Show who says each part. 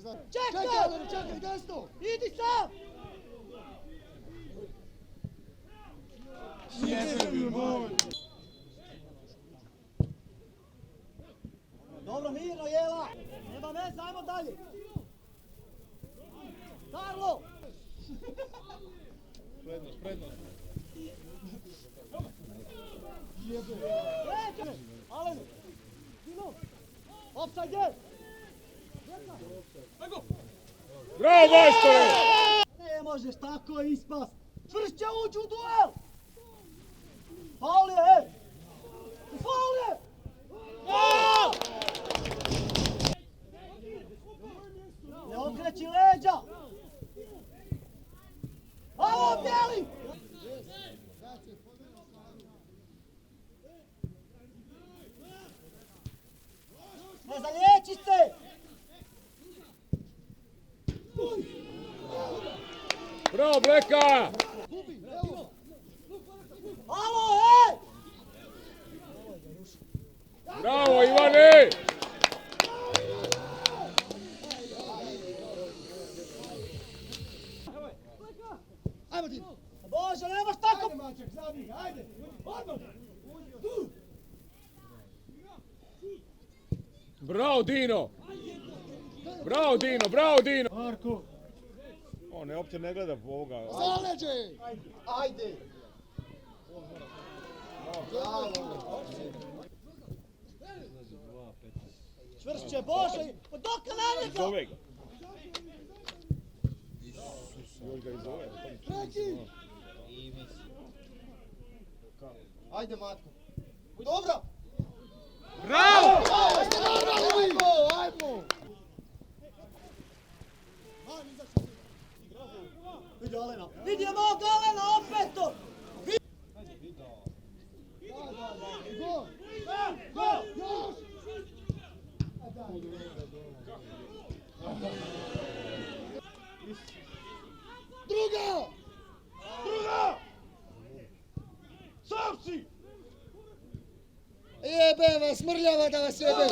Speaker 1: Čekaj, desno! Idi sam! Dobro, mirno, Jela! Nema veze, ajmo dalje! Karlo!
Speaker 2: Prednost.
Speaker 1: Alen! Dino! Offside je!
Speaker 2: Bravo, majstore!
Speaker 1: Ne možeš tako ispast! Čvršće uđu u duel! Faul je, Faul je! Ne okreći leđa! Alo, bijeli! Ne zaliječi se!
Speaker 2: Bravo, Bleka!
Speaker 1: Alo, hej!
Speaker 2: Bravo, Ivane!
Speaker 1: Ajmo ti! Bože, nemaš tako!
Speaker 3: Ajde, mačak, zabij, ajde! Odmah!
Speaker 2: Bravo, Dino! Bravo, Dino!
Speaker 3: Marko!
Speaker 2: On uopće ne gleda ovoga.
Speaker 1: Zaleđe! Ajde! Čvršće, Bože! Dok na njega!
Speaker 2: Zove ga. Još ga i zove.
Speaker 1: Preki! Ajde, Matko! Dobro!
Speaker 2: Bravo!
Speaker 1: Ajmo! Vidi Alena! Vidi je mog Alena opet to! Go! Još! Druga! Savci! Jebe vas, mrljava da vas jebe!